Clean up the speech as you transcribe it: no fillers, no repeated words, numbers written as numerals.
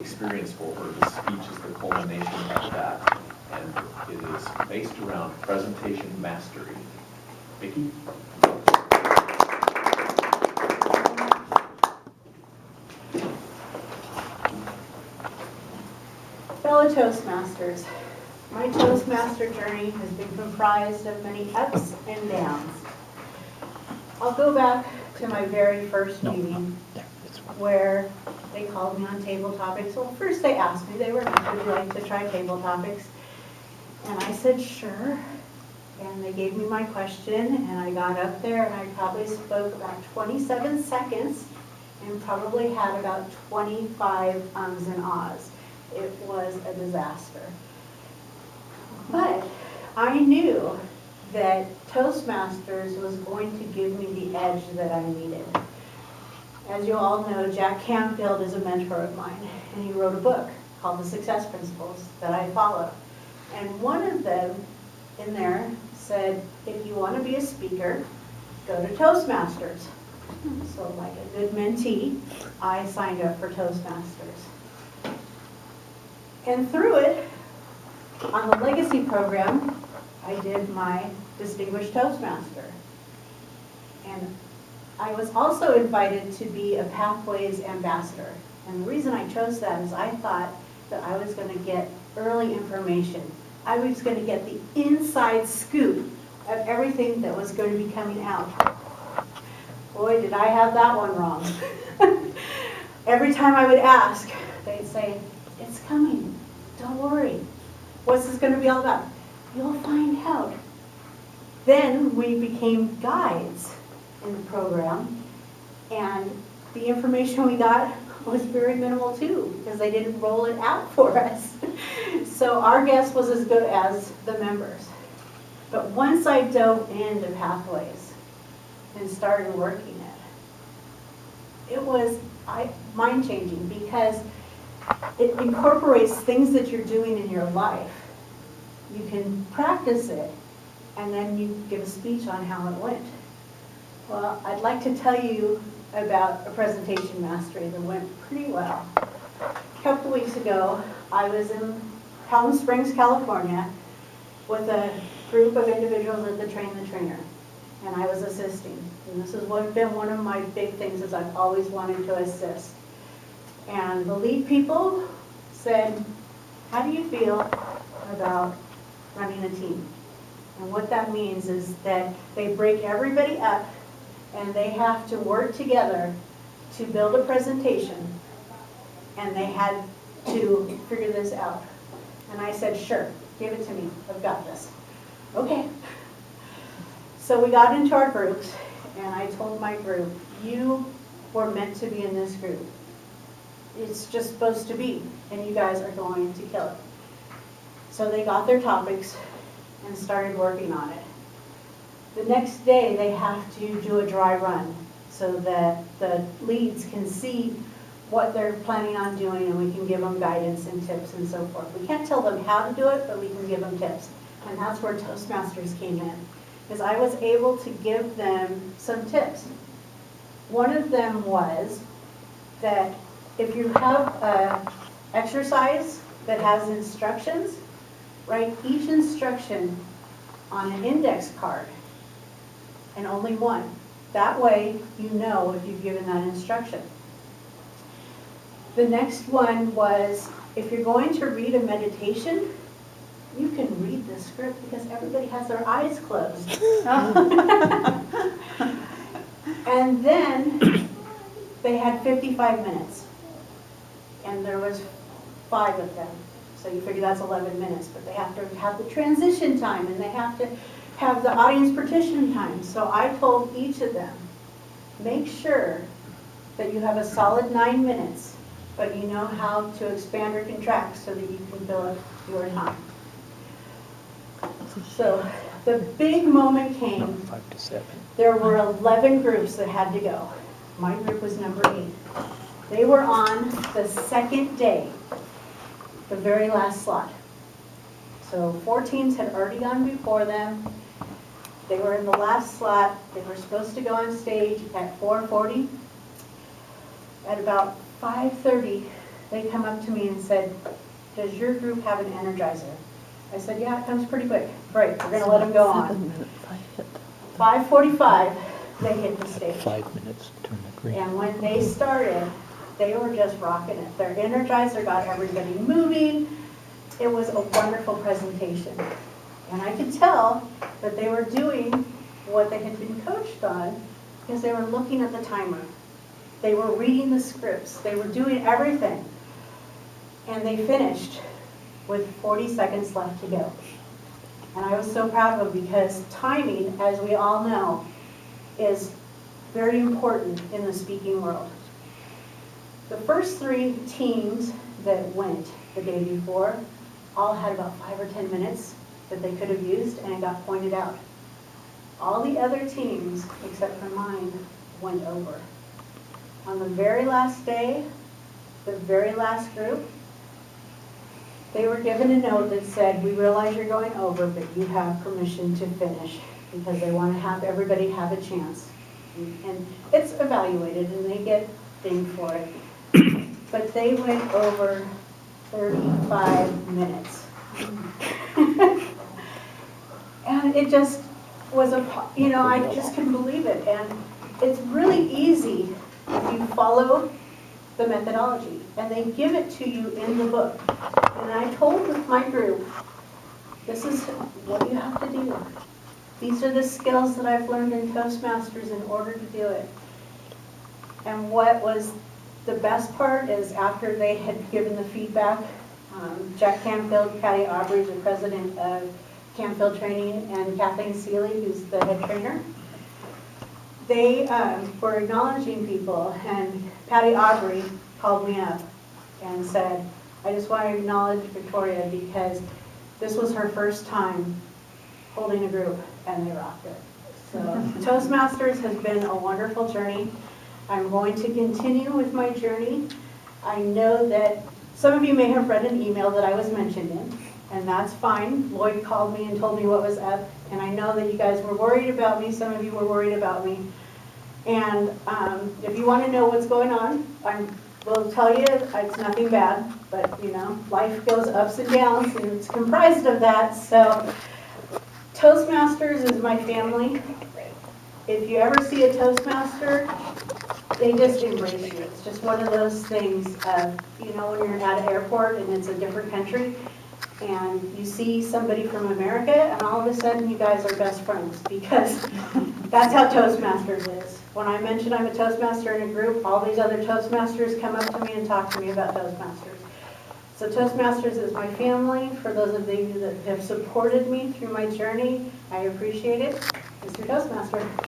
experience for her. The speech is the culmination of that, and it is based around presentation mastery. Vicki? Fellow Toastmasters, my Toastmaster journey has been comprised of many ups and downs. I'll go back to my very first meeting where they called me on table topics. Well, first they asked me, they were like, would you like to try table topics? And I said, sure. And they gave me my question, and I got up there, and I probably spoke about 27 seconds and probably had about 25 ums and ahs. It was a disaster. But I knew that Toastmasters was going to give me the edge that I needed. As you all know, Jack Canfield is a mentor of mine, and he wrote a book called The Success Principles that I follow. And one of them in there said, if you want to be a speaker, go to Toastmasters. So like a good mentee, I signed up for Toastmasters. And through it, on the Legacy program, I did my Distinguished Toastmaster. And I was also invited to be a Pathways Ambassador. And the reason I chose that is I thought that I was going to get early information. I was going to get the inside scoop of everything that was going to be coming out. Boy, did I have that one wrong. Every time I would ask, they'd say, it's coming, don't worry. What's this going to be all about? You'll find out. Then we became guides in the program, and the information we got was very minimal too, because they didn't roll it out for us. So our guess was as good as the members. But once I dove into Pathways and started working it was mind-changing, because it incorporates things that you're doing in your life. You can practice it, and then you give a speech on how it went. Well, I'd like to tell you about a presentation mastery that went pretty well. A couple weeks ago, I was in Palm Springs, California, with a group of individuals at the Train the Trainer, and I was assisting. And this has been one of my big things, is I've always wanted to assist. And the lead people said, how do you feel about running a team? And what that means is that they break everybody up, and they have to work together to build a presentation, and they had to figure this out. And I said, sure, give it to me, I've got this. Okay. So we got into our groups, and I told my group, you were meant to be in this group. It's just supposed to be, and you guys are going to kill it. So they got their topics and started working on it. The next day, they have to do a dry run so that the leads can see what they're planning on doing, and we can give them guidance and tips and so forth. We can't tell them how to do it, but we can give them tips. And that's where Toastmasters came in, because I was able to give them some tips. One of them was that if you have an exercise that has instructions, write each instruction on an index card, and only one. That way you know if you've given that instruction. The next one was, if you're going to read a meditation, you can read the script because everybody has their eyes closed. And then they had 55 minutes, and there was 5 of them. So you figure that's 11 minutes, but they have to have the transition time, and they have to have the audience participation time. So I told each of them, make sure that you have a solid 9 minutes, but you know how to expand or contract so that you can fill up your time. So the big moment came. 5 to 7. There were 11 groups that had to go. My group was number 8. They were on the second day, the very last slot. So 4 teams had already gone before them. They were in the last slot. They were supposed to go on stage at 4:40. At about 5:30, they come up to me and said, does your group have an energizer? I said, yeah, it comes pretty quick. Great, we're going to let them go on. 7 minutes, I hit 5:45, they hit the stage. 5 minutes, turn the green. And when they started, they were just rocking it. Their energizer got everybody moving. It was a wonderful presentation. And I could tell that they were doing what they had been coached on because they were looking at the timer. They were reading the scripts. They were doing everything. And they finished with 40 seconds left to go. And I was so proud of them because timing, as we all know, is very important in the speaking world. The first 3 teams that went the day before all had about 5 or 10 minutes that they could have used, and it got pointed out. All the other teams, except for mine, went over. On the very last day, the very last group, they were given a note that said, we realize you're going over, but you have permission to finish, because they want to have everybody have a chance. And it's evaluated, and they get dinged for it. But they went over 35 minutes. And it just was I just couldn't believe it. And it's really easy if you follow the methodology. And they give it to you in the book. And I told my group, this is what you have to do. These are the skills that I've learned in Toastmasters in order to do it. And what was the best part is after they had given the feedback, Jack Canfield, Patty Aubrey, the president of Canfield Training, and Kathleen Seeley, who's the head trainer, they were acknowledging people, and Patty Aubrey called me up and said, I just want to acknowledge Victoria because this was her first time holding a group, and they rocked it. So Toastmasters has been a wonderful journey. I'm going to continue with my journey. I know that some of you may have read an email that I was mentioned in, and that's fine. Lloyd called me and told me what was up, and I know that you guys were worried about me. Some of you were worried about me. And if you want to know what's going on, I will tell you it's nothing bad, but life goes ups and downs, and it's comprised of that. So Toastmasters is my family. If you ever see a Toastmaster, they just embrace you. It's just one of those things of, when you're at an airport and it's a different country, and you see somebody from America, and all of a sudden you guys are best friends, because that's how Toastmasters is. When I mention I'm a Toastmaster in a group, all these other Toastmasters come up to me and talk to me about Toastmasters. So Toastmasters is my family. For those of you that have supported me through my journey, I appreciate it. Mr. Toastmaster.